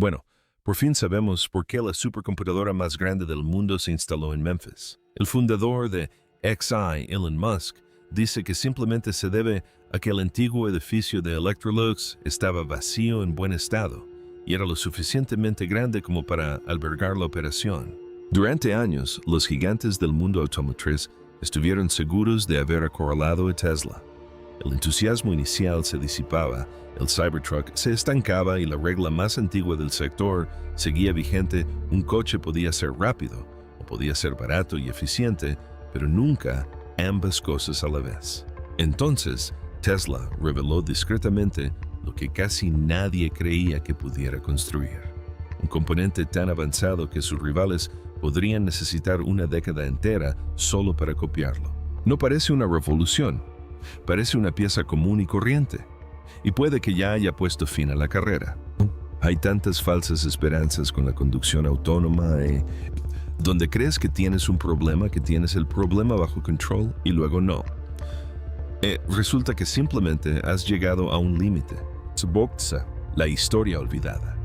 Bueno, por fin sabemos por qué la supercomputadora más grande del mundo se instaló en Memphis. El fundador de XI, Elon Musk, dice que simplemente se debe a que el antiguo edificio de Electrolux estaba vacío en buen estado y era lo suficientemente grande como para albergar la operación. Durante años, los gigantes del mundo automotriz estuvieron seguros de haber acorralado a Tesla. El entusiasmo inicial se disipaba, el Cybertruck se estancaba y la regla más antigua del sector seguía vigente: un coche podía ser rápido o podía ser barato y eficiente, pero nunca ambas cosas a la vez. Entonces, Tesla reveló discretamente lo que casi nadie creía que pudiera construir: un componente tan avanzado que sus rivales podrían necesitar una década entera solo para copiarlo. No parece una revolución, parece una pieza común y corriente, y puede que ya haya puesto fin a la carrera. Hay tantas falsas esperanzas con la conducción autónoma donde crees que tienes un problema, que tienes el problema bajo control y luego no. Resulta que simplemente has llegado a un límite. La historia olvidada.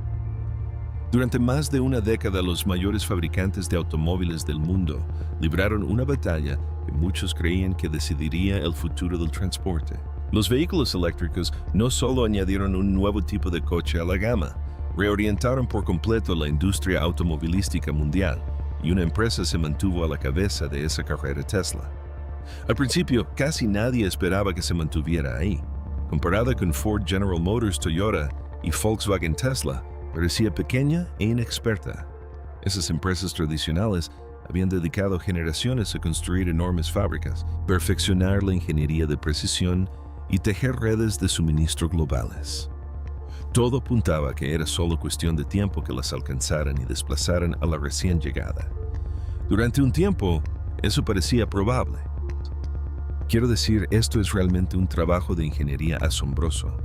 Durante más de una década, los mayores fabricantes de automóviles del mundo libraron una batalla que muchos creían que decidiría el futuro del transporte. Los vehículos eléctricos no solo añadieron un nuevo tipo de coche a la gama, reorientaron por completo la industria automovilística mundial, y una empresa se mantuvo a la cabeza de esa carrera: Tesla. Al principio, casi nadie esperaba que se mantuviera ahí. Comparada con Ford, General Motors, Toyota y Volkswagen, Tesla parecía pequeña e inexperta. Esas empresas tradicionales habían dedicado generaciones a construir enormes fábricas, perfeccionar la ingeniería de precisión y tejer redes de suministro globales. Todo apuntaba a que era solo cuestión de tiempo que las alcanzaran y desplazaran a la recién llegada. Durante un tiempo, eso parecía probable. Quiero decir, esto es realmente un trabajo de ingeniería asombroso.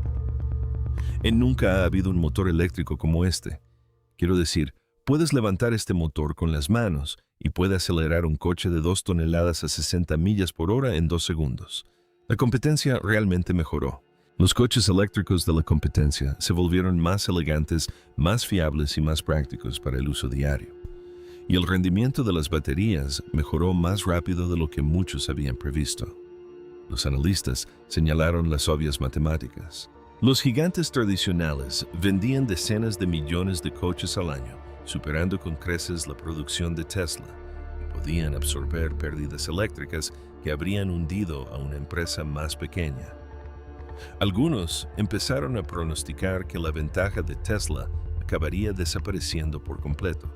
Nunca ha habido un motor eléctrico como este. Quiero decir, puedes levantar este motor con las manos y puede acelerar un coche de 2 toneladas a 60 millas por hora en 2 segundos. La competencia realmente mejoró. Los coches eléctricos de la competencia se volvieron más elegantes, más fiables y más prácticos para el uso diario. Y el rendimiento de las baterías mejoró más rápido de lo que muchos habían previsto. Los analistas señalaron las obvias matemáticas. Los gigantes tradicionales vendían decenas de millones de coches al año, superando con creces la producción de Tesla, y podían absorber pérdidas eléctricas que habrían hundido a una empresa más pequeña. Algunos empezaron a pronosticar que la ventaja de Tesla acabaría desapareciendo por completo.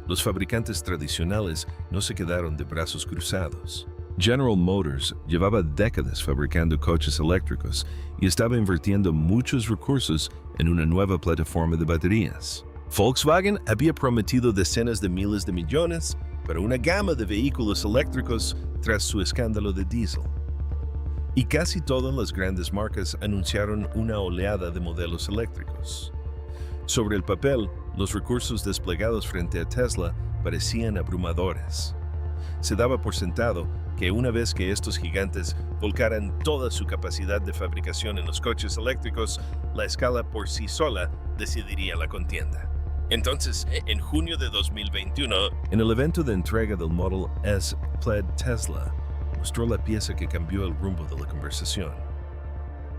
Los fabricantes tradicionales no se quedaron de brazos cruzados. General Motors llevaba décadas fabricando coches eléctricos y estaba invirtiendo muchos recursos en una nueva plataforma de baterías. Volkswagen había prometido decenas de miles de millones para una gama de vehículos eléctricos tras su escándalo de diésel. Y casi todas las grandes marcas anunciaron una oleada de modelos eléctricos. Sobre el papel, los recursos desplegados frente a Tesla parecían abrumadores. Se daba por sentado que una vez que estos gigantes volcaran toda su capacidad de fabricación en los coches eléctricos, la escala por sí sola decidiría la contienda. Entonces, en junio de 2021, en el evento de entrega del Model S Plaid, Tesla mostró la pieza que cambió el rumbo de la conversación.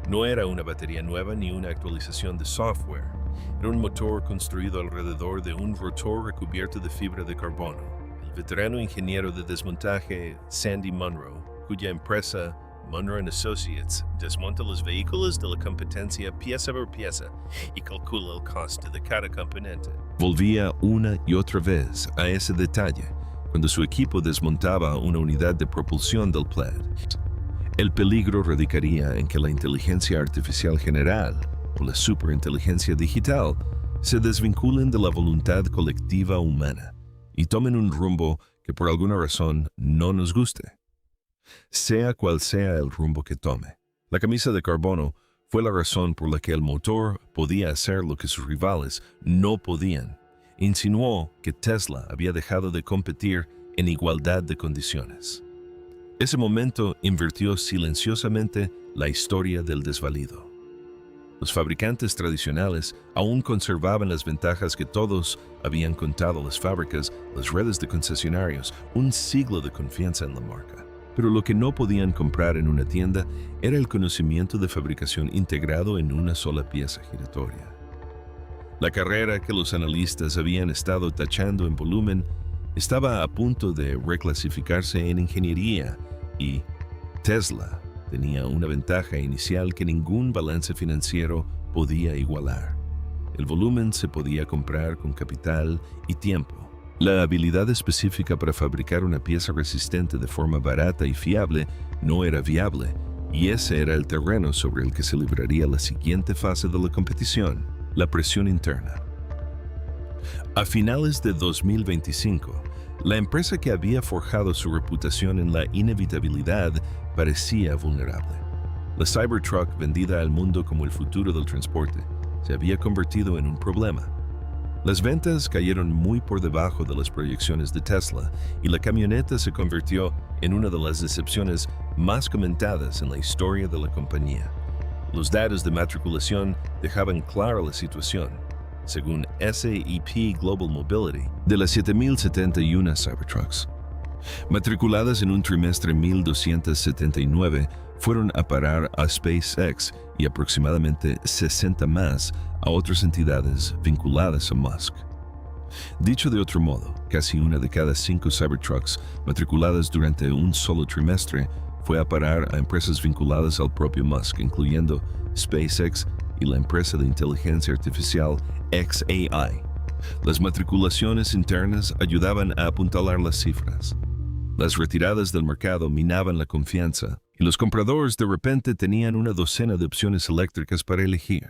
No era una batería nueva ni una actualización de software. Era un motor construido alrededor de un rotor recubierto de fibra de carbono. El veterano ingeniero de desmontaje Sandy Munro, cuya empresa Munro & Associates desmonta los vehículos de la competencia pieza por pieza y calcula el coste de cada componente, volvía una y otra vez a ese detalle cuando su equipo desmontaba una unidad de propulsión del Plaid. El peligro radicaría en que la inteligencia artificial general o la superinteligencia digital se desvinculen de la voluntad colectiva humana y tomen un rumbo que por alguna razón no nos guste. Sea cual sea el rumbo que tome, la camisa de carbono fue la razón por la que el motor podía hacer lo que sus rivales no podían. Insinuó que Tesla había dejado de competir en igualdad de condiciones. Ese momento invirtió silenciosamente la historia del desvalido. Los fabricantes tradicionales aún conservaban las ventajas que todos habían contado las fábricas, las redes de concesionarios, un siglo de confianza en la marca. Pero lo que no podían comprar en una tienda era el conocimiento de fabricación integrado en una sola pieza giratoria. La carrera que los analistas habían estado tachando en volumen estaba a punto de reclasificarse en ingeniería y Tesla tenía una ventaja inicial que ningún balance financiero podía igualar. El volumen se podía comprar con capital y tiempo. La habilidad específica para fabricar una pieza resistente de forma barata y fiable no era viable, y ese era el terreno sobre el que se libraría la siguiente fase de la competición, la presión interna. A finales de 2025, la empresa que había forjado su reputación en la inevitabilidad parecía vulnerable. La Cybertruck, vendida al mundo como el futuro del transporte, se había convertido en un problema. Las ventas cayeron muy por debajo de las proyecciones de Tesla y la camioneta se convirtió en una de las decepciones más comentadas en la historia de la compañía. Los datos de matriculación dejaban clara la situación. Según SAP Global Mobility, de las 7.071 Cybertrucks matriculadas en un trimestre, 1.279 fueron a parar a SpaceX y aproximadamente 60 más a otras entidades vinculadas a Musk. Dicho de otro modo, casi una de cada 5 Cybertrucks matriculadas durante un solo trimestre fue a parar a empresas vinculadas al propio Musk, incluyendo SpaceX y la empresa de inteligencia artificial xAI. Las matriculaciones internas ayudaban a apuntalar las cifras. Las retiradas del mercado minaban la confianza y los compradores de repente tenían una docena de opciones eléctricas para elegir.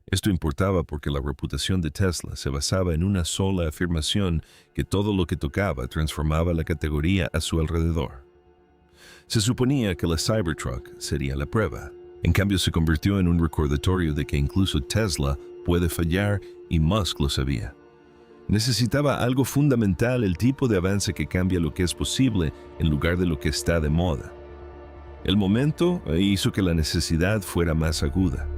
Esto importaba porque la reputación de Tesla se basaba en una sola afirmación que todo lo que tocaba transformaba la categoría a su alrededor. Se suponía que la Cybertruck sería la prueba. En cambio, se convirtió en un recordatorio de que incluso Tesla puede fallar y Musk lo sabía. Necesitaba algo fundamental, el tipo de avance que cambia lo que es posible en lugar de lo que está de moda. El momento hizo que la necesidad fuera más aguda.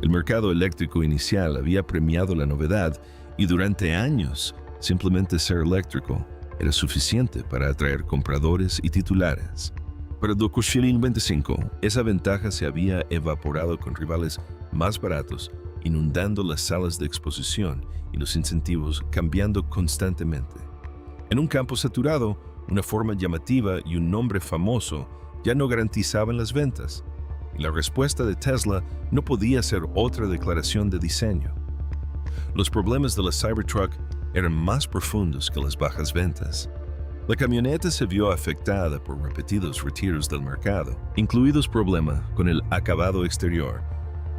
El mercado eléctrico inicial había premiado la novedad y durante años simplemente ser eléctrico era suficiente para atraer compradores y titulares. Para 2025, esa ventaja se había evaporado con rivales más baratos, inundando las salas de exposición y los incentivos cambiando constantemente. En un campo saturado, una forma llamativa y un nombre famoso ya no garantizaban las ventas, y la respuesta de Tesla no podía ser otra declaración de diseño. Los problemas de la Cybertruck eran más profundos que las bajas ventas. La camioneta se vio afectada por repetidos retiros del mercado, incluidos problemas con el acabado exterior,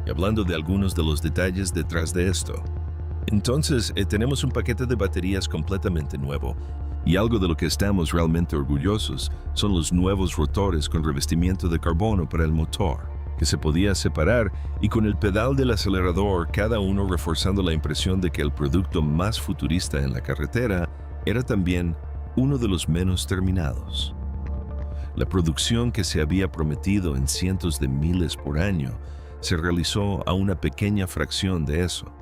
y hablando de algunos de los detalles detrás de esto. Entonces, tenemos un paquete de baterías completamente nuevo, y algo de lo que estamos realmente orgullosos son los nuevos rotores con revestimiento de carbono para el motor, que se podía separar y con el pedal del acelerador, cada uno reforzando la impresión de que el producto más futurista en la carretera era también uno de los menos terminados. La producción que se había prometido en cientos de miles por año se realizó a una pequeña fracción de eso.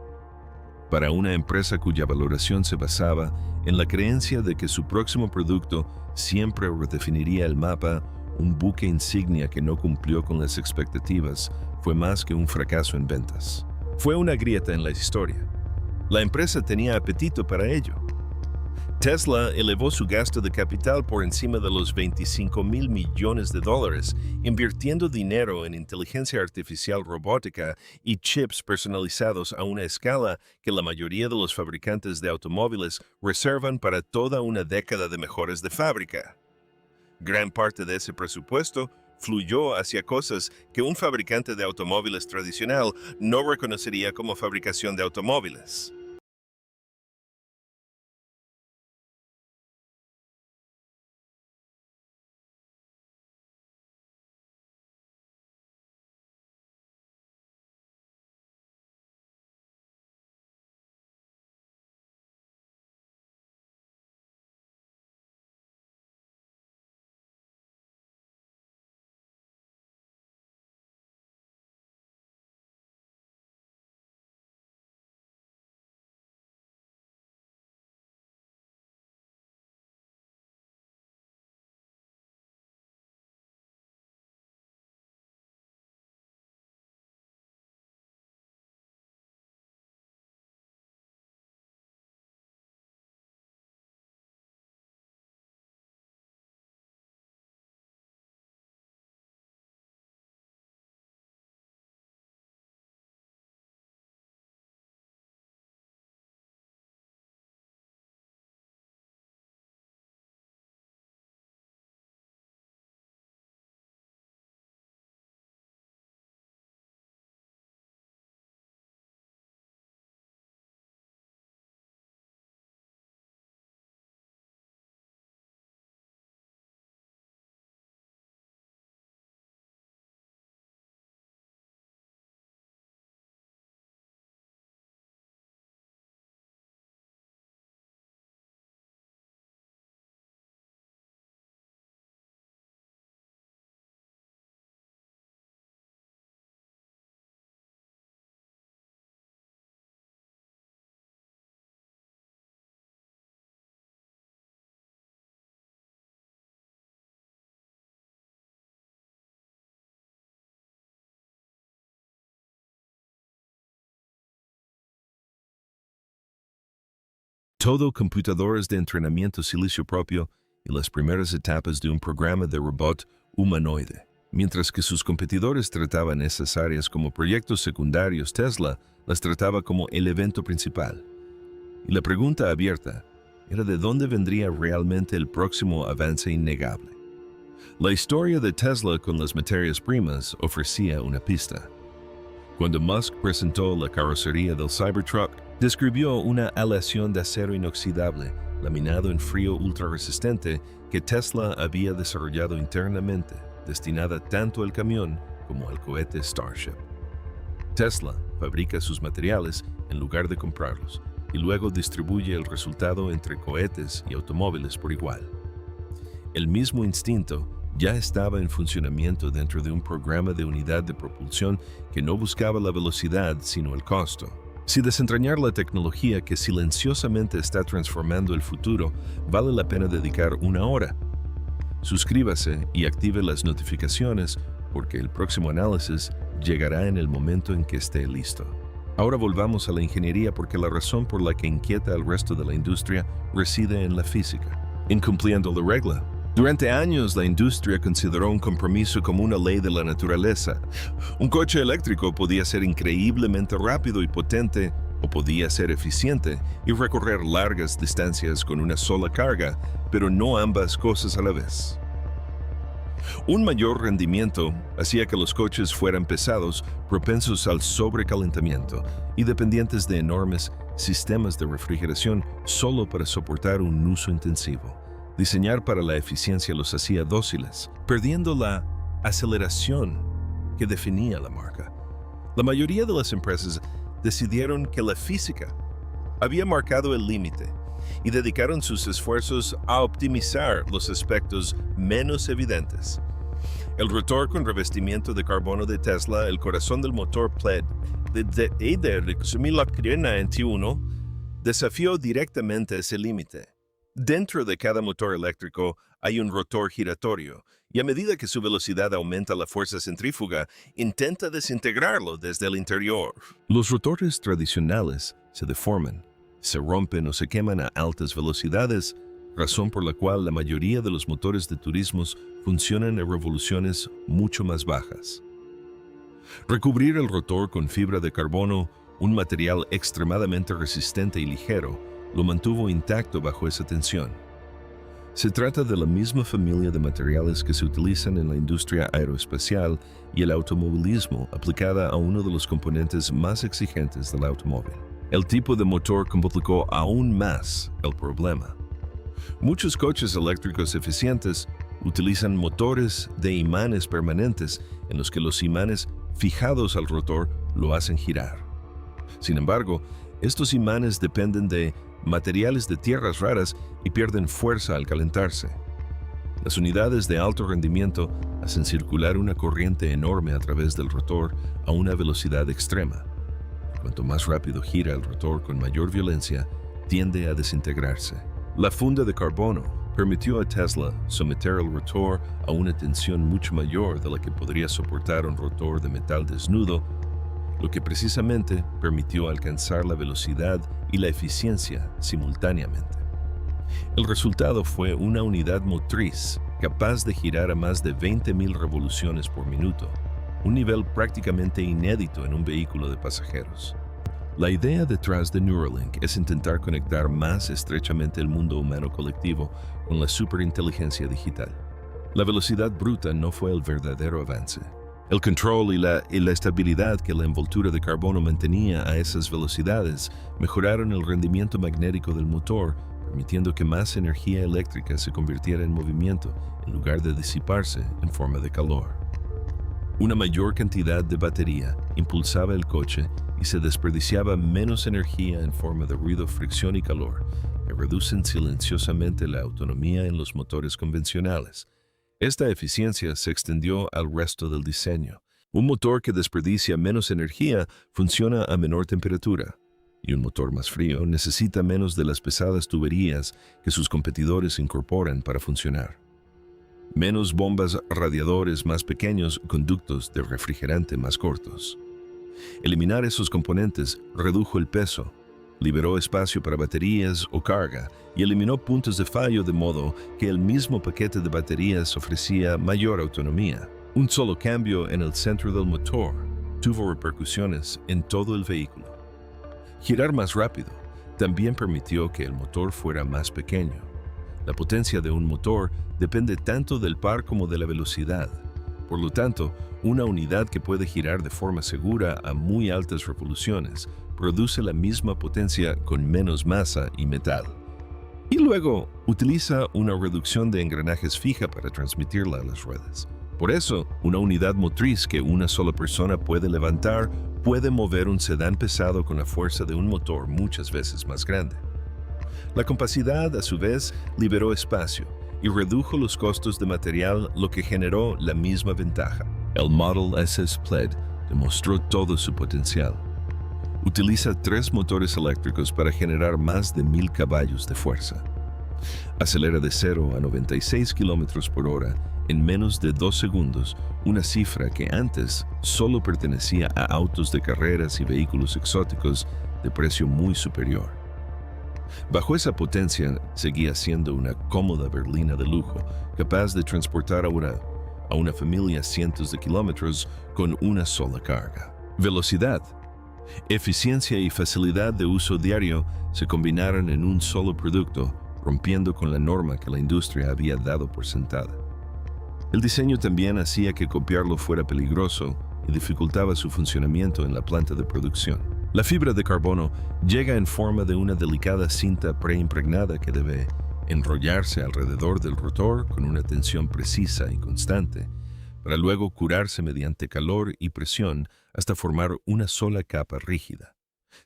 Para una empresa cuya valoración se basaba en la creencia de que su próximo producto siempre redefiniría el mapa, un buque insignia que no cumplió con las expectativas fue más que un fracaso en ventas. Fue una grieta en la historia. La empresa tenía apetito para ello. Tesla elevó su gasto de capital por encima de los $25,000 millones, invirtiendo dinero en inteligencia artificial robótica y chips personalizados a una escala que la mayoría de los fabricantes de automóviles reservan para toda una década de mejoras de fábrica. Gran parte de ese presupuesto fluyó hacia cosas que un fabricante de automóviles tradicional no reconocería como fabricación de automóviles. Todo computadores de entrenamiento silicio propio y las primeras etapas de un programa de robot humanoide. Mientras que sus competidores trataban esas áreas como proyectos secundarios, Tesla las trataba como el evento principal. Y la pregunta abierta era de dónde vendría realmente el próximo avance innegable. La historia de Tesla con las materias primas ofrecía una pista. Cuando Musk presentó la carrocería del Cybertruck, describió una aleación de acero inoxidable, laminado en frío ultrarresistente, que Tesla había desarrollado internamente, destinada tanto al camión como al cohete Starship. Tesla fabrica sus materiales en lugar de comprarlos y luego distribuye el resultado entre cohetes y automóviles por igual. El mismo instinto ya estaba en funcionamiento dentro de un programa de unidad de propulsión que no buscaba la velocidad sino el costo. Si desentrañar la tecnología que silenciosamente está transformando el futuro, vale la pena dedicar una hora. Suscríbase y active las notificaciones porque el próximo análisis llegará en el momento en que esté listo. Ahora volvamos a la ingeniería porque la razón por la que inquieta al resto de la industria reside en la física. Incumpliendo la regla. Durante años, la industria consideró un compromiso como una ley de la naturaleza. Un coche eléctrico podía ser increíblemente rápido y potente, o podía ser eficiente y recorrer largas distancias con una sola carga, pero no ambas cosas a la vez. Un mayor rendimiento hacía que los coches fueran pesados, propensos al sobrecalentamiento y dependientes de enormes sistemas de refrigeración solo para soportar un uso intensivo. Diseñar para la eficiencia los hacía dóciles, perdiendo la aceleración que definía la marca. La mayoría de las empresas decidieron que la física había marcado el límite y dedicaron sus esfuerzos a optimizar los aspectos menos evidentes. El rotor con revestimiento de carbono de Tesla, el corazón del motor Plaid de 2021, desafió directamente ese límite. Dentro de cada motor eléctrico hay un rotor giratorio, y a medida que su velocidad aumenta la fuerza centrífuga, intenta desintegrarlo desde el interior. Los rotores tradicionales se deforman, se rompen o se queman a altas velocidades, razón por la cual la mayoría de los motores de turismos funcionan a revoluciones mucho más bajas. Recubrir el rotor con fibra de carbono, un material extremadamente resistente y ligero, lo mantuvo intacto bajo esa tensión. Se trata de la misma familia de materiales que se utilizan en la industria aeroespacial y el automovilismo aplicada a uno de los componentes más exigentes del automóvil. El tipo de motor complicó aún más el problema. Muchos coches eléctricos eficientes utilizan motores de imanes permanentes en los que los imanes fijados al rotor lo hacen girar. Sin embargo, estos imanes dependen de materiales de tierras raras y pierden fuerza al calentarse. Las unidades de alto rendimiento hacen circular una corriente enorme a través del rotor a una velocidad extrema. Cuanto más rápido gira el rotor con mayor violencia, tiende a desintegrarse. La funda de carbono permitió a Tesla someter el rotor a una tensión mucho mayor de la que podría soportar un rotor de metal desnudo, lo que precisamente permitió alcanzar la velocidad y la eficiencia simultáneamente. El resultado fue una unidad motriz capaz de girar a más de 20.000 revoluciones por minuto, un nivel prácticamente inédito en un vehículo de pasajeros. La idea detrás de Neuralink es intentar conectar más estrechamente el mundo humano colectivo con la superinteligencia digital. La velocidad bruta no fue el verdadero avance. El control y la estabilidad que la envoltura de carbono mantenía a esas velocidades mejoraron el rendimiento magnético del motor, permitiendo que más energía eléctrica se convirtiera en movimiento en lugar de disiparse en forma de calor. Una mayor cantidad de batería impulsaba el coche y se desperdiciaba menos energía en forma de ruido, fricción y calor, que reducen silenciosamente la autonomía en los motores convencionales. Esta eficiencia se extendió al resto del diseño. Un motor que desperdicia menos energía funciona a menor temperatura, y un motor más frío necesita menos de las pesadas tuberías que sus competidores incorporan para funcionar. Menos bombas, radiadores más pequeños, conductos de refrigerante más cortos. Eliminar esos componentes redujo el peso, Liberó espacio para baterías o carga y eliminó puntos de fallo de modo que el mismo paquete de baterías ofrecía mayor autonomía. Un solo cambio en el centro del motor tuvo repercusiones en todo el vehículo. Girar más rápido también permitió que el motor fuera más pequeño. La potencia de un motor depende tanto del par como de la velocidad. Por lo tanto, una unidad que puede girar de forma segura a muy altas revoluciones produce la misma potencia con menos masa y metal. Y luego, utiliza una reducción de engranajes fija para transmitirla a las ruedas. Por eso, una unidad motriz que una sola persona puede levantar puede mover un sedán pesado con la fuerza de un motor muchas veces más grande. La compacidad, a su vez, liberó espacio y redujo los costos de material, lo que generó la misma ventaja. El Model S Plaid demostró todo su potencial. Utiliza 3 motores eléctricos para generar más de 1000 caballos de fuerza. Acelera de 0 a 96 km por hora en menos de 2 segundos, una cifra que antes solo pertenecía a autos de carreras y vehículos exóticos de precio muy superior. Bajo esa potencia, seguía siendo una cómoda berlina de lujo, capaz de transportar a una familia cientos de kilómetros con una sola carga. Velocidad, eficiencia y facilidad de uso diario se combinaron en un solo producto, rompiendo con la norma que la industria había dado por sentada. El diseño también hacía que copiarlo fuera peligroso y dificultaba su funcionamiento en la planta de producción. La fibra de carbono llega en forma de una delicada cinta preimpregnada que debe enrollarse alrededor del rotor con una tensión precisa y constante, para luego curarse mediante calor y presión hasta formar una sola capa rígida.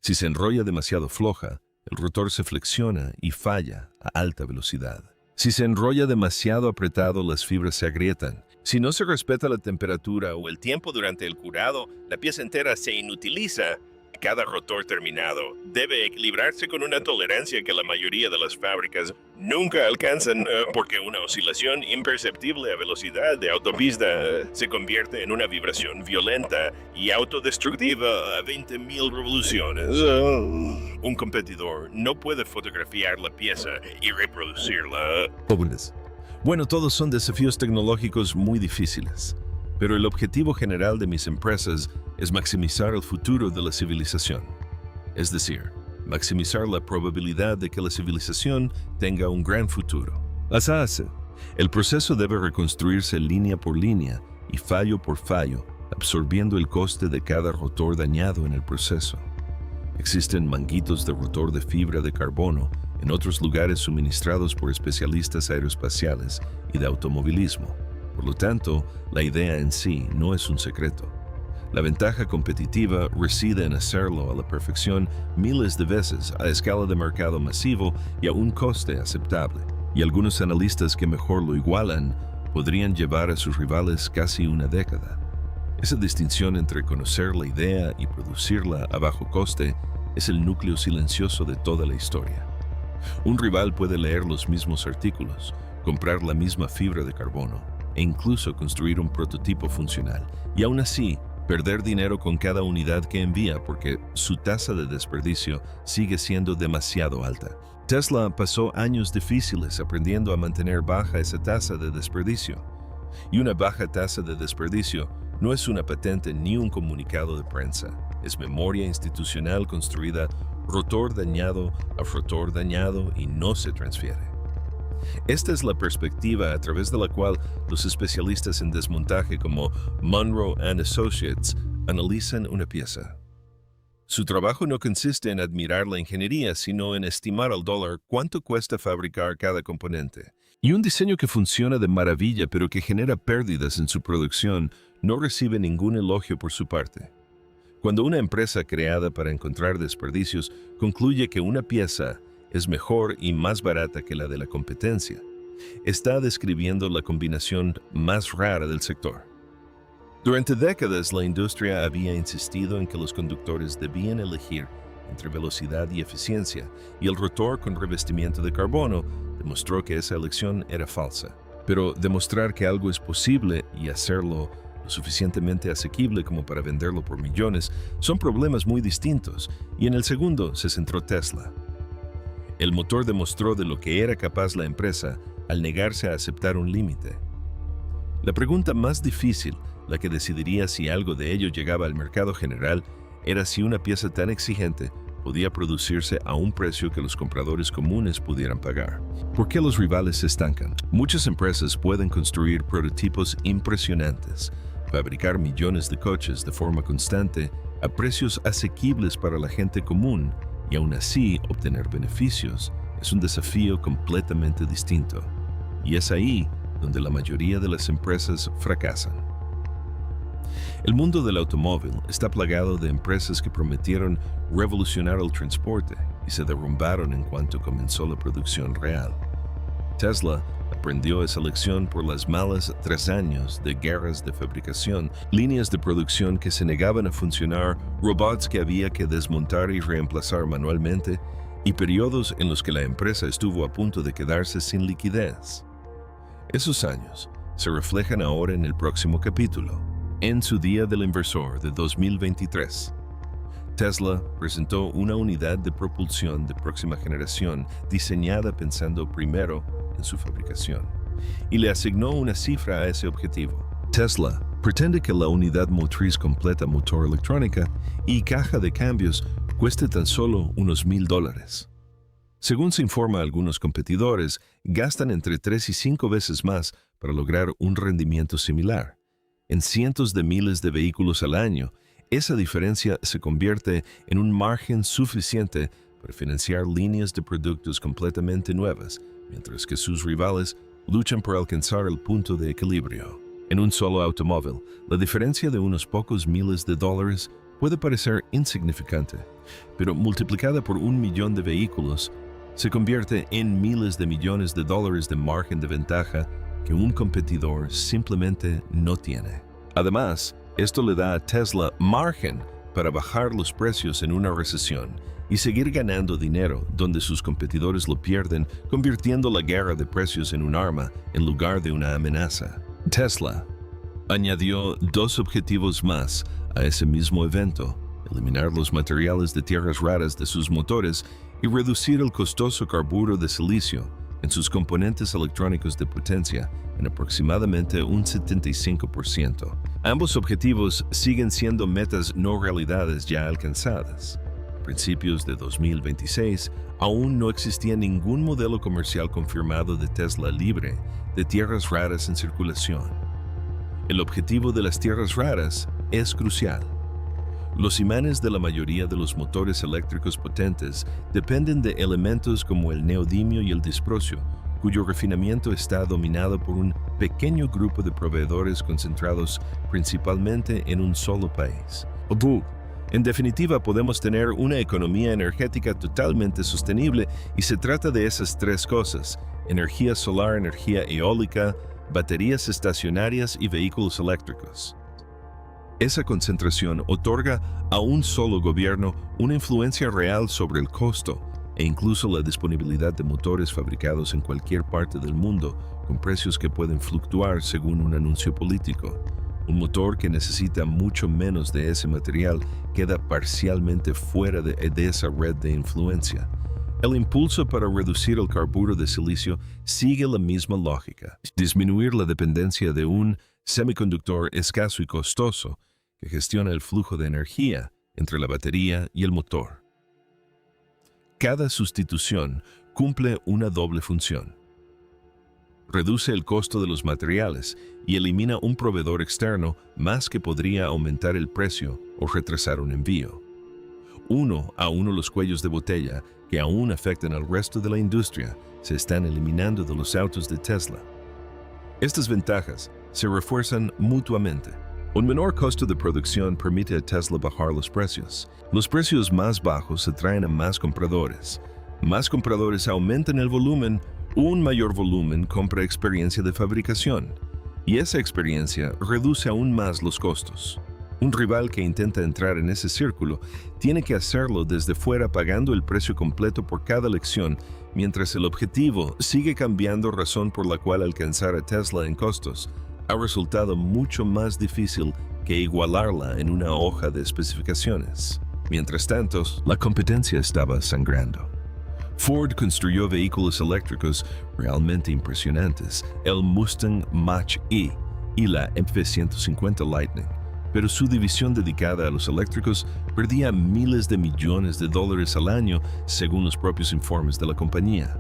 Si se enrolla demasiado floja, el rotor se flexiona y falla a alta velocidad. Si se enrolla demasiado apretado, las fibras se agrietan. Si no se respeta la temperatura o el tiempo durante el curado, la pieza entera se inutiliza. Cada rotor terminado debe equilibrarse con una tolerancia que la mayoría de las fábricas nunca alcanzan, porque una oscilación imperceptible a velocidad de autopista se convierte en una vibración violenta y autodestructiva a 20.000 revoluciones. Un competidor no puede fotografiar la pieza y reproducirla. Jóvenes. Bueno, todos son desafíos tecnológicos muy difíciles, pero el objetivo general de mis empresas es maximizar el futuro de la civilización. Es decir, maximizar la probabilidad de que la civilización tenga un gran futuro. Así, el proceso debe reconstruirse línea por línea y fallo por fallo, absorbiendo el coste de cada rotor dañado en el proceso. Existen manguitos de rotor de fibra de carbono en otros lugares suministrados por especialistas aeroespaciales y de automovilismo. Por lo tanto, la idea en sí no es un secreto. La ventaja competitiva reside en hacerlo a la perfección miles de veces a escala de mercado masivo y a un coste aceptable. Y algunos analistas que mejor lo igualan podrían llevar a sus rivales casi una década. Esa distinción entre conocer la idea y producirla a bajo coste es el núcleo silencioso de toda la historia. Un rival puede leer los mismos artículos, comprar la misma fibra de carbono e incluso construir un prototipo funcional, y aún así perder dinero con cada unidad que envía porque su tasa de desperdicio sigue siendo demasiado alta. Tesla pasó años difíciles aprendiendo a mantener baja esa tasa de desperdicio. Y una baja tasa de desperdicio no es una patente ni un comunicado de prensa. Es memoria institucional construida rotor dañado a rotor dañado y no se transfiere. Esta es la perspectiva a través de la cual los especialistas en desmontaje como Munro & Associates analizan una pieza. Su trabajo no consiste en admirar la ingeniería, sino en estimar al dólar cuánto cuesta fabricar cada componente. Y un diseño que funciona de maravilla pero que genera pérdidas en su producción no recibe ningún elogio por su parte. Cuando una empresa creada para encontrar desperdicios concluye que una pieza es mejor y más barata que la de la competencia, está describiendo la combinación más rara del sector. Durante décadas, la industria había insistido en que los conductores debían elegir entre velocidad y eficiencia, y el rotor con revestimiento de carbono demostró que esa elección era falsa. Pero demostrar que algo es posible y hacerlo lo suficientemente asequible como para venderlo por millones, son problemas muy distintos, y en el segundo se centró Tesla. El motor demostró de lo que era capaz la empresa al negarse a aceptar un límite. La pregunta más difícil, la que decidiría si algo de ello llegaba al mercado general, era si una pieza tan exigente podía producirse a un precio que los compradores comunes pudieran pagar. ¿Por qué los rivales se estancan? Muchas empresas pueden construir prototipos impresionantes, fabricar millones de coches de forma constante a precios asequibles para la gente común y aún así obtener beneficios. Es un desafío completamente distinto. Y es ahí donde la mayoría de las empresas fracasan. El mundo del automóvil está plagado de empresas que prometieron revolucionar el transporte y se derrumbaron en cuanto comenzó la producción real. Tesla aprendió esa lección por las malas 3 años de guerras de fabricación, líneas de producción que se negaban a funcionar, robots que había que desmontar y reemplazar manualmente, y periodos en los que la empresa estuvo a punto de quedarse sin liquidez. Esos años se reflejan ahora en el próximo capítulo. En su Día del Inversor de 2023, Tesla presentó una unidad de propulsión de próxima generación diseñada pensando primero en su fabricación y le asignó una cifra a ese objetivo. Tesla pretende que la unidad motriz completa, motor electrónica y caja de cambios cueste tan solo unos $1,000. Según se informa, algunos competidores gastan entre 3 y 5 veces más para lograr un rendimiento similar. En cientos de miles de vehículos al año, esa diferencia se convierte en un margen suficiente para financiar líneas de productos completamente nuevas, mientras que sus rivales luchan por alcanzar el punto de equilibrio. En un solo automóvil, la diferencia de unos pocos miles de dólares puede parecer insignificante, pero multiplicada por 1 millón de vehículos, se convierte en miles de millones de dólares de margen de ventaja que un competidor simplemente no tiene. Además, esto le da a Tesla margen para bajar los precios en una recesión y seguir ganando dinero donde sus competidores lo pierden, convirtiendo la guerra de precios en un arma en lugar de una amenaza. Tesla añadió 2 objetivos más a ese mismo evento: eliminar los materiales de tierras raras de sus motores y reducir el costoso carburo de silicio en sus componentes electrónicos de potencia en aproximadamente un 75%. Ambos objetivos siguen siendo metas no realidades ya alcanzadas. A principios de 2026, aún no existía ningún modelo comercial confirmado de Tesla libre de tierras raras en circulación. El objetivo de las tierras raras es crucial. Los imanes de la mayoría de los motores eléctricos potentes dependen de elementos como el neodimio y el disprosio, cuyo refinamiento está dominado por un pequeño grupo de proveedores concentrados principalmente en un solo país. En definitiva, podemos tener una economía energética totalmente sostenible y se trata de esas 3 cosas: energía solar, energía eólica, baterías estacionarias y vehículos eléctricos. Esa concentración otorga a un solo gobierno una influencia real sobre el costo e incluso la disponibilidad de motores fabricados en cualquier parte del mundo, con precios que pueden fluctuar según un anuncio político. Un motor que necesita mucho menos de ese material queda parcialmente fuera de esa red de influencia. El impulso para reducir el carburo de silicio sigue la misma lógica: disminuir la dependencia de un semiconductor escaso y costoso que gestiona el flujo de energía entre la batería y el motor. Cada sustitución cumple una doble función. Reduce el costo de los materiales y elimina un proveedor externo más que podría aumentar el precio o retrasar un envío. Uno a uno los cuellos de botella que aún afectan al resto de la industria se están eliminando de los autos de Tesla. Estas ventajas se refuerzan mutuamente. Un menor costo de producción permite a Tesla bajar los precios. Los precios más bajos atraen a más compradores. Más compradores aumentan el volumen. Un mayor volumen compra experiencia de fabricación. Y esa experiencia reduce aún más los costos. Un rival que intenta entrar en ese círculo tiene que hacerlo desde fuera pagando el precio completo por cada lección, mientras el objetivo sigue cambiando, razón por la cual alcanzar a Tesla en costos ha resultado mucho más difícil que igualarla en una hoja de especificaciones. Mientras tanto, la competencia estaba sangrando. Ford construyó vehículos eléctricos realmente impresionantes, el Mustang Mach-E y la F-150 Lightning, pero su división dedicada a los eléctricos perdía miles de millones de dólares al año según los propios informes de la compañía.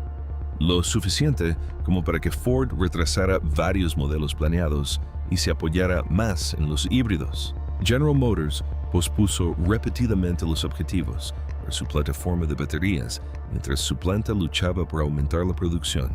Lo suficiente como para que Ford retrasara varios modelos planeados y se apoyara más en los híbridos. General Motors pospuso repetidamente los objetivos para su plataforma de baterías mientras su planta luchaba por aumentar la producción.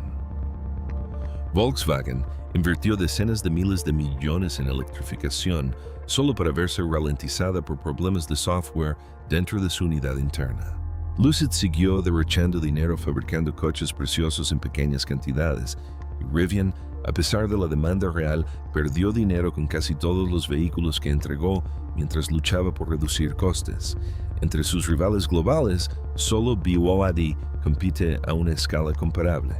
Volkswagen invirtió decenas de miles de millones en electrificación solo para verse ralentizada por problemas de software dentro de su unidad interna. Lucid siguió derrochando dinero fabricando coches preciosos en pequeñas cantidades, y Rivian, a pesar de la demanda real, perdió dinero con casi todos los vehículos que entregó mientras luchaba por reducir costes. Entre sus rivales globales, solo BYD compite a una escala comparable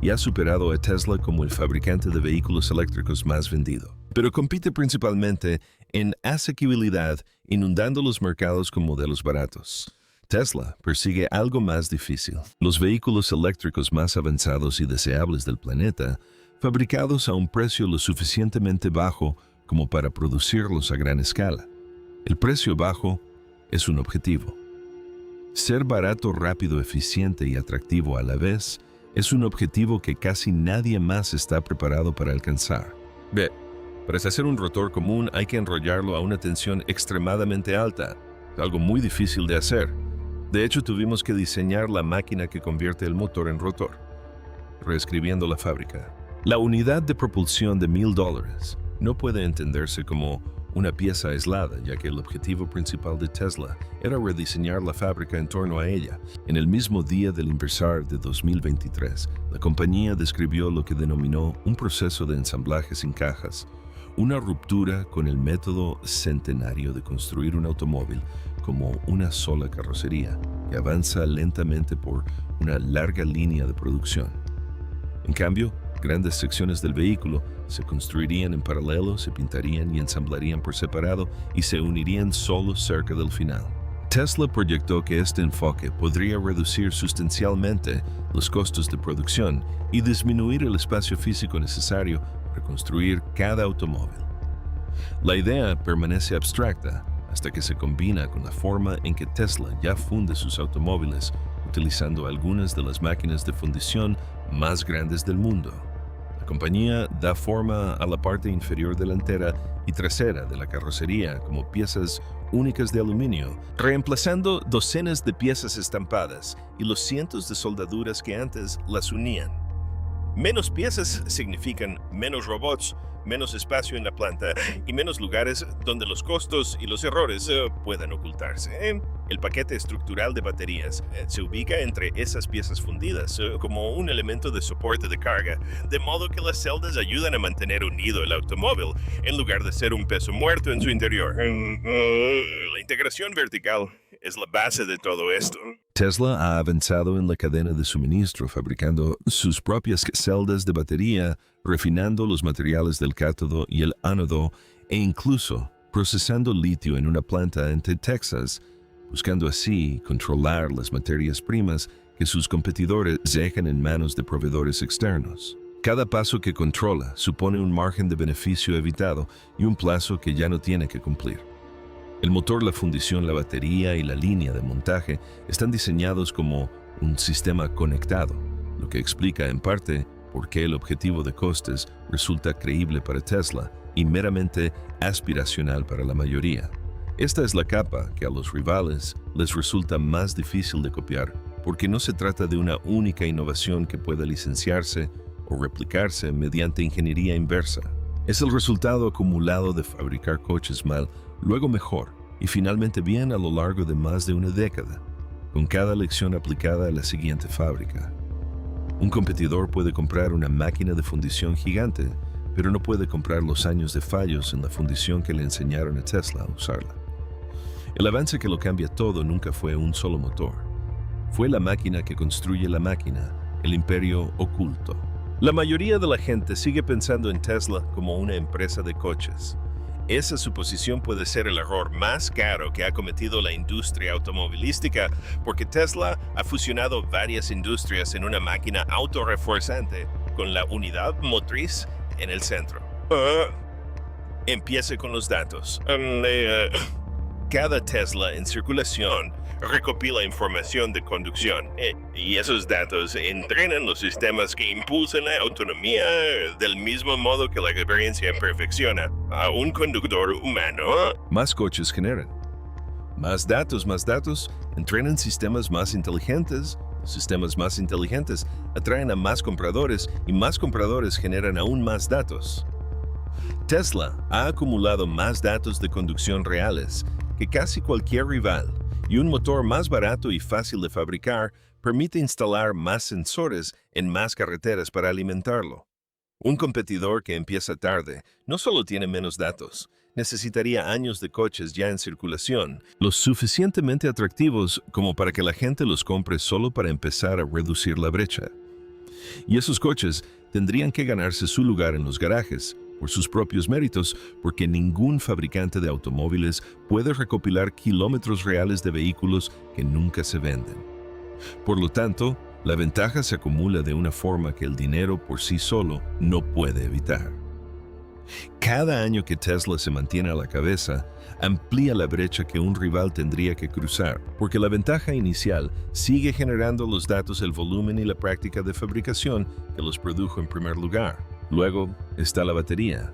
y ha superado a Tesla como el fabricante de vehículos eléctricos más vendido. Pero compite principalmente en asequibilidad, inundando los mercados con modelos baratos. Tesla persigue algo más difícil: los vehículos eléctricos más avanzados y deseables del planeta, fabricados a un precio lo suficientemente bajo como para producirlos a gran escala. El precio bajo es un objetivo. Ser barato, rápido, eficiente y atractivo a la vez es un objetivo que casi nadie más está preparado para alcanzar. Para hacer un rotor común hay que enrollarlo a una tensión extremadamente alta, algo muy difícil de hacer. De hecho, tuvimos que diseñar la máquina que convierte el motor en rotor, reescribiendo la fábrica. La unidad de propulsión de $1,000 no puede entenderse como una pieza aislada, ya que el objetivo principal de Tesla era rediseñar la fábrica en torno a ella. En el mismo día del Inversar de 2023, la compañía describió lo que denominó un proceso de ensamblaje sin cajas, una ruptura con el método centenario de construir un automóvil como una sola carrocería que avanza lentamente por una larga línea de producción. En cambio, grandes secciones del vehículo se construirían en paralelo, se pintarían y ensamblarían por separado y se unirían solo cerca del final. Tesla proyectó que este enfoque podría reducir sustancialmente los costos de producción y disminuir el espacio físico necesario para construir cada automóvil. La idea permanece abstracta hasta que se combina con la forma en que Tesla ya funde sus automóviles utilizando algunas de las máquinas de fundición más grandes del mundo. La compañía da forma a la parte inferior delantera y trasera de la carrocería como piezas únicas de aluminio, reemplazando docenas de piezas estampadas y los cientos de soldaduras que antes las unían. Menos piezas significan menos robots, menos espacio en la planta y menos lugares donde los costos y los errores puedan ocultarse. El paquete estructural de baterías se ubica entre esas piezas fundidas como un elemento de soporte de carga, de modo que las celdas ayudan a mantener unido el automóvil en lugar de ser un peso muerto en su interior. La integración vertical es la base de todo esto. Tesla ha avanzado en la cadena de suministro fabricando sus propias celdas de batería, refinando los materiales del cátodo y el ánodo e incluso procesando litio en una planta en Texas, buscando así controlar las materias primas que sus competidores dejan en manos de proveedores externos. Cada paso que controla supone un margen de beneficio evitado y un plazo que ya no tiene que cumplir. El motor, la fundición, la batería y la línea de montaje están diseñados como un sistema conectado, lo que explica en parte por qué el objetivo de costes resulta creíble para Tesla y meramente aspiracional para la mayoría. Esta es la capa que a los rivales les resulta más difícil de copiar, porque no se trata de una única innovación que pueda licenciarse o replicarse mediante ingeniería inversa. Es el resultado acumulado de fabricar coches mal, luego mejor y finalmente bien a lo largo de más de una década, con cada lección aplicada a la siguiente fábrica. Un competidor puede comprar una máquina de fundición gigante, pero no puede comprar los años de fallos en la fundición que le enseñaron a Tesla a usarla. El avance que lo cambia todo nunca fue un solo motor. Fue la máquina que construye la máquina, el imperio oculto. La mayoría de la gente sigue pensando en Tesla como una empresa de coches. Esa suposición puede ser el error más caro que ha cometido la industria automovilística, porque Tesla ha fusionado varias industrias en una máquina autorreforzante con la unidad motriz en el centro. Empiece con los datos. Cada Tesla en circulación recopila información de conducción y esos datos entrenan los sistemas que impulsan la autonomía del mismo modo que la experiencia perfecciona a un conductor humano. Más coches generan. Más datos entrenan sistemas más inteligentes. Los sistemas más inteligentes atraen a más compradores y más compradores generan aún más datos. Tesla ha acumulado más datos de conducción reales que casi cualquier rival, y un motor más barato y fácil de fabricar permite instalar más sensores en más carreteras para alimentarlo. Un competidor que empieza tarde no solo tiene menos datos, necesitaría años de coches ya en circulación, los suficientemente atractivos como para que la gente los compre solo para empezar a reducir la brecha. Y esos coches tendrían que ganarse su lugar en los garajes, por sus propios méritos, porque ningún fabricante de automóviles puede recopilar kilómetros reales de vehículos que nunca se venden. Por lo tanto, la ventaja se acumula de una forma que el dinero por sí solo no puede evitar. Cada año que Tesla se mantiene a la cabeza, amplía la brecha que un rival tendría que cruzar, porque la ventaja inicial sigue generando los datos, el volumen y la práctica de fabricación que los produjo en primer lugar. Luego está la batería.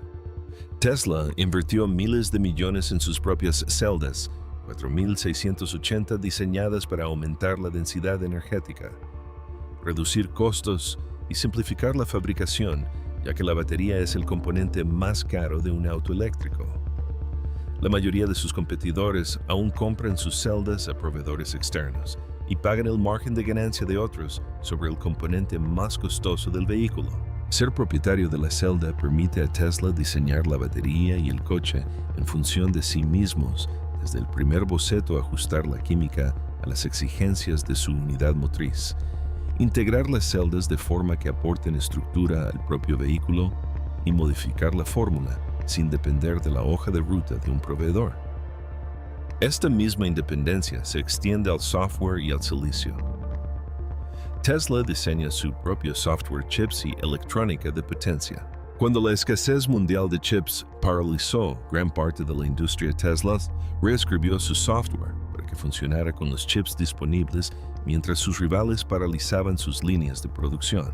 Tesla invirtió miles de millones en sus propias celdas, 4.680 diseñadas para aumentar la densidad energética, reducir costos y simplificar la fabricación, ya que la batería es el componente más caro de un auto eléctrico. La mayoría de sus competidores aún compran sus celdas a proveedores externos y pagan el margen de ganancia de otros sobre el componente más costoso del vehículo. Ser propietario de la celda permite a Tesla diseñar la batería y el coche en función de sí mismos, desde el primer boceto ajustar la química a las exigencias de su unidad motriz, integrar las celdas de forma que aporten estructura al propio vehículo y modificar la fórmula sin depender de la hoja de ruta de un proveedor. Esta misma independencia se extiende al software y al silicio. Tesla diseña su propio software, chips y electrónica de potencia. Cuando la escasez mundial de chips paralizó gran parte de la industria, Tesla reescribió su software para que funcionara con los chips disponibles mientras sus rivales paralizaban sus líneas de producción.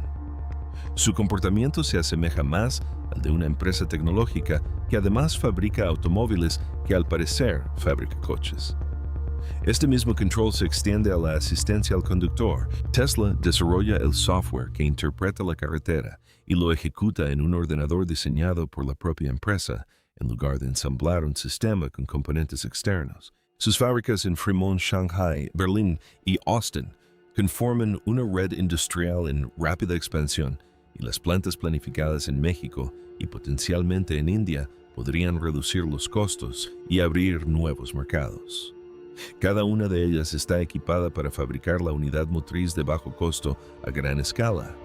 Su comportamiento se asemeja más al de una empresa tecnológica que además fabrica automóviles que al parecer fabrica coches. Este mismo control se extiende a la asistencia al conductor. Tesla desarrolla el software que interpreta la carretera y lo ejecuta en un ordenador diseñado por la propia empresa, en lugar de ensamblar un sistema con componentes externos. Sus fábricas en Fremont, Shanghai, Berlín y Austin conforman una red industrial en rápida expansión, y las plantas planificadas en México y potencialmente en India podrían reducir los costos y abrir nuevos mercados. Cada una de ellas está equipada para fabricar la unidad motriz de bajo costo a gran escala.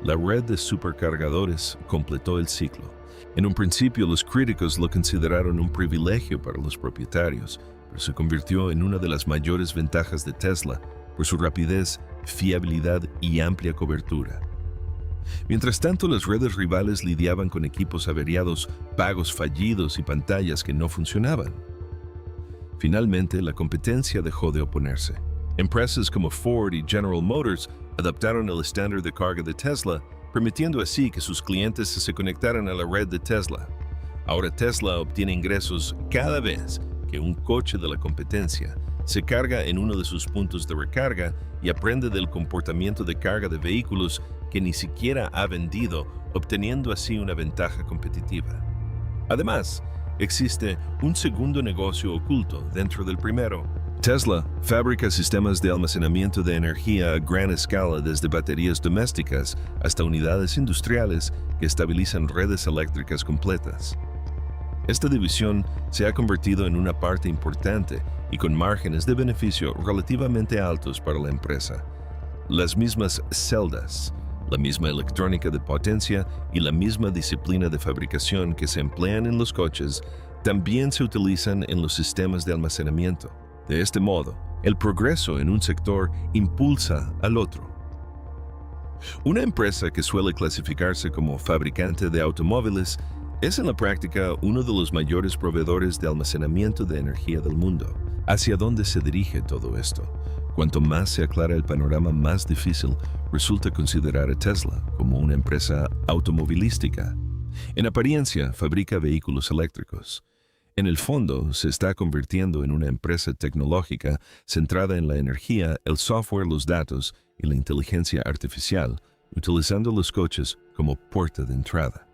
La red de supercargadores completó el ciclo. En un principio, los críticos lo consideraron un privilegio para los propietarios, pero se convirtió en una de las mayores ventajas de Tesla por su rapidez, fiabilidad y amplia cobertura. Mientras tanto, las redes rivales lidiaban con equipos averiados, pagos fallidos y pantallas que no funcionaban. Finalmente, la competencia dejó de oponerse. Empresas como Ford y General Motors adaptaron el estándar de carga de Tesla, permitiendo así que sus clientes se conectaran a la red de Tesla. Ahora Tesla obtiene ingresos cada vez que un coche de la competencia se carga en uno de sus puntos de recarga y aprende del comportamiento de carga de vehículos que ni siquiera ha vendido, obteniendo así una ventaja competitiva. Además, existe un segundo negocio oculto dentro del primero. Tesla fabrica sistemas de almacenamiento de energía a gran escala, desde baterías domésticas hasta unidades industriales que estabilizan redes eléctricas completas. Esta división se ha convertido en una parte importante y con márgenes de beneficio relativamente altos para la empresa. Las mismas celdas La misma electrónica de potencia y la misma disciplina de fabricación que se emplean en los coches también se utilizan en los sistemas de almacenamiento. De este modo, el progreso en un sector impulsa al otro. Una empresa que suele clasificarse como fabricante de automóviles es en la práctica uno de los mayores proveedores de almacenamiento de energía del mundo. ¿Hacia dónde se dirige todo esto? Cuanto más se aclara el panorama, más difícil resulta considerar a Tesla como una empresa automovilística. En apariencia, fabrica vehículos eléctricos. En el fondo, se está convirtiendo en una empresa tecnológica centrada en la energía, el software, los datos y la inteligencia artificial, utilizando los coches como puerta de entrada.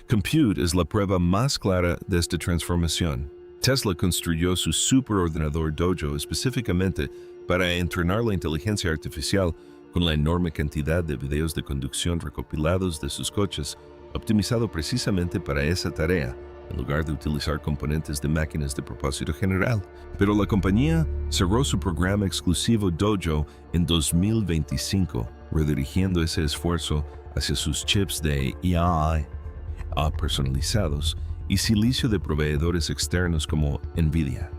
Compute es la prueba más clara de esta transformación. Tesla construyó su superordenador Dojo específicamente para entrenar la inteligencia artificial con la enorme cantidad de videos de conducción recopilados de sus coches, optimizado precisamente para esa tarea, en lugar de utilizar componentes de máquinas de propósito general. Pero la compañía cerró su programa exclusivo Dojo en 2025, redirigiendo ese esfuerzo hacia sus chips de AI personalizados y silicio de proveedores externos como NVIDIA.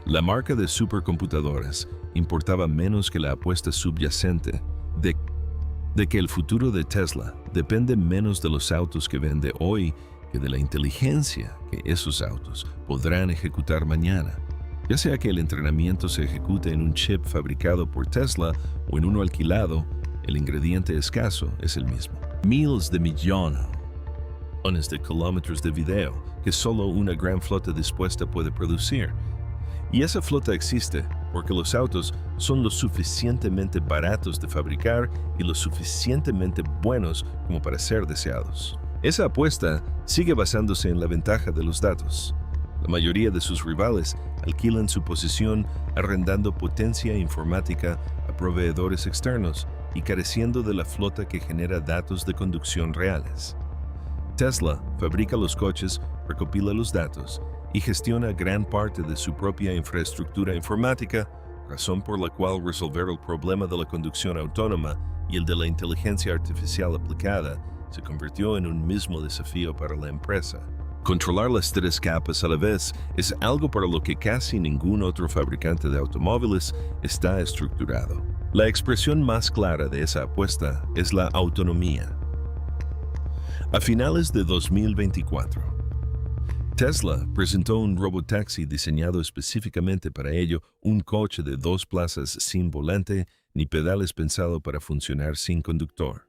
La marca de supercomputadoras importaba menos que la apuesta subyacente de que el futuro de Tesla depende menos de los autos que vende hoy que de la inteligencia que esos autos podrán ejecutar mañana. Ya sea que el entrenamiento se ejecute en un chip fabricado por Tesla o en uno alquilado, el ingrediente escaso es el mismo. Miles de millones de kilómetros de video que solo una gran flota dispuesta puede producir. Y esa flota existe porque los autos son lo suficientemente baratos de fabricar y lo suficientemente buenos como para ser deseados. Esa apuesta sigue basándose en la ventaja de los datos. La mayoría de sus rivales alquilan su posición arrendando potencia informática a proveedores externos y careciendo de la flota que genera datos de conducción reales. Tesla fabrica los coches, recopila los datos y gestiona gran parte de su propia infraestructura informática, razón por la cual resolver el problema de la conducción autónoma y el de la inteligencia artificial aplicada se convirtió en un mismo desafío para la empresa. Controlar las tres capas a la vez es algo para lo que casi ningún otro fabricante de automóviles está estructurado. La expresión más clara de esa apuesta es la autonomía. A finales de 2024, Tesla presentó un robotaxi diseñado específicamente para ello, un coche de 2 plazas sin volante ni pedales pensado para funcionar sin conductor.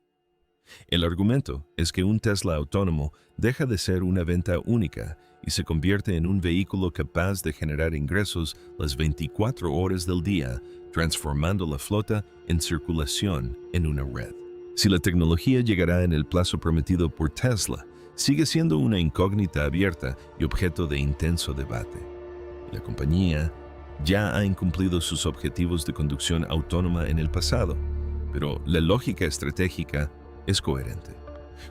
El argumento es que un Tesla autónomo deja de ser una venta única y se convierte en un vehículo capaz de generar ingresos las 24 horas del día, transformando la flota en circulación en una red. Si la tecnología llegará en el plazo prometido por Tesla, sigue siendo una incógnita abierta y objeto de intenso debate. La compañía ya ha incumplido sus objetivos de conducción autónoma en el pasado, pero la lógica estratégica es coherente.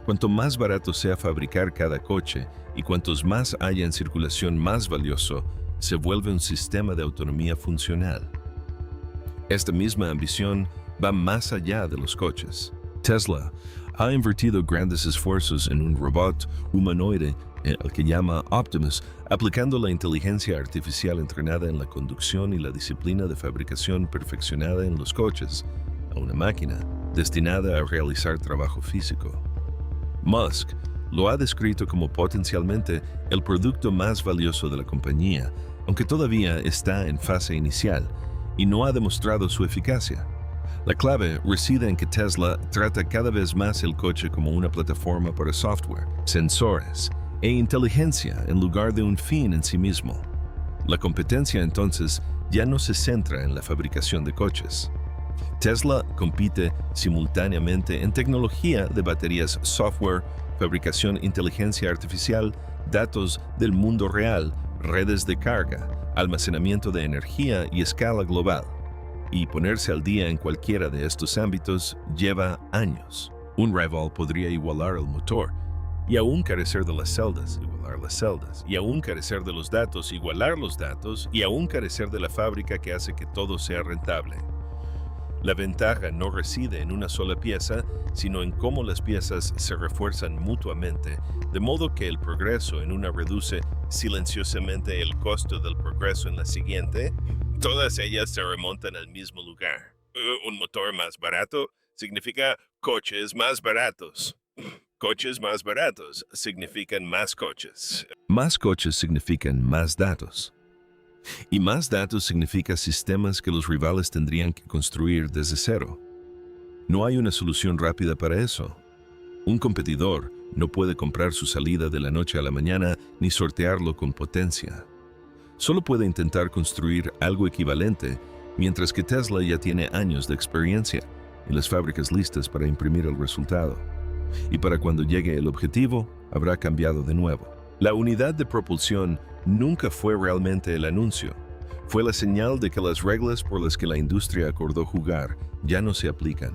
Cuanto más barato sea fabricar cada coche y cuantos más haya en circulación, más valioso se vuelve un sistema de autonomía funcional. Esta misma ambición va más allá de los coches. Tesla ha invertido grandes esfuerzos en un robot humanoide, al que llama Optimus, aplicando la inteligencia artificial entrenada en la conducción y la disciplina de fabricación perfeccionada en los coches, a una máquina destinada a realizar trabajo físico. Musk lo ha descrito como potencialmente el producto más valioso de la compañía, aunque todavía está en fase inicial y no ha demostrado su eficacia. La clave reside en que Tesla trata cada vez más el coche como una plataforma para software, sensores e inteligencia en lugar de un fin en sí mismo. La competencia entonces ya no se centra en la fabricación de coches. Tesla compite simultáneamente en tecnología de baterías, software, fabricación, inteligencia artificial, datos del mundo real, redes de carga, almacenamiento de energía y escala global. Y ponerse al día en cualquiera de estos ámbitos lleva años. Un rival podría igualar el motor, y aún carecer de las celdas, igualar las celdas, y aún carecer de los datos, igualar los datos, y aún carecer de la fábrica que hace que todo sea rentable. La ventaja no reside en una sola pieza, sino en cómo las piezas se refuerzan mutuamente, de modo que el progreso en una reduce silenciosamente el costo del progreso en la siguiente. Todas ellas se remontan al mismo lugar. Un motor más barato significa coches más baratos. Coches más baratos significan más coches. Más coches significan más datos. Y más datos significa sistemas que los rivales tendrían que construir desde cero. No hay una solución rápida para eso. Un competidor no puede comprar su salida de la noche a la mañana ni sortearlo con potencia. Solo puede intentar construir algo equivalente, mientras que Tesla ya tiene años de experiencia y las fábricas listas para imprimir el resultado. Y para cuando llegue el objetivo, habrá cambiado de nuevo. La unidad de propulsión nunca fue realmente el anuncio. Fue la señal de que las reglas por las que la industria acordó jugar ya no se aplican.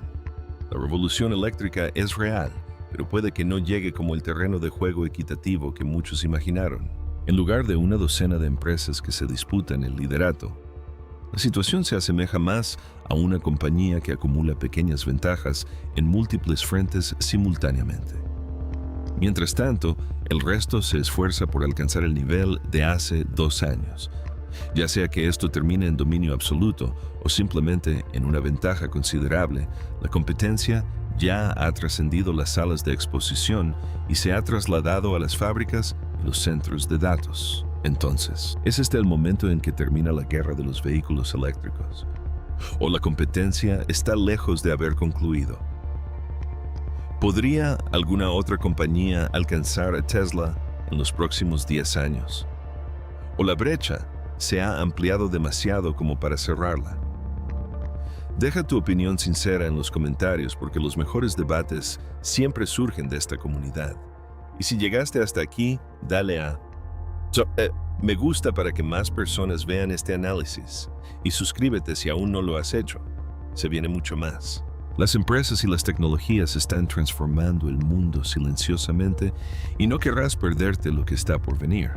La revolución eléctrica es real, pero puede que no llegue como el terreno de juego equitativo que muchos imaginaron. En lugar de una docena de empresas que se disputan el liderato, la situación se asemeja más a una compañía que acumula pequeñas ventajas en múltiples frentes simultáneamente. Mientras tanto, el resto se esfuerza por alcanzar el nivel de hace 2 años, ya sea que esto termine en dominio absoluto o simplemente en una ventaja considerable. La competencia ya ha trascendido las salas de exposición y se ha trasladado a las fábricas y los centros de datos. Entonces, ¿es este el momento en que termina la guerra de los vehículos eléctricos? ¿O la competencia está lejos de haber concluido? ¿Podría alguna otra compañía alcanzar a Tesla en los próximos 10 años? ¿O la brecha se ha ampliado demasiado como para cerrarla? Deja tu opinión sincera en los comentarios porque los mejores debates siempre surgen de esta comunidad. Y si llegaste hasta aquí, dale a me gusta para que más personas vean este análisis. Y suscríbete si aún no lo has hecho. Se viene mucho más. Las empresas y las tecnologías están transformando el mundo silenciosamente y no querrás perderte lo que está por venir.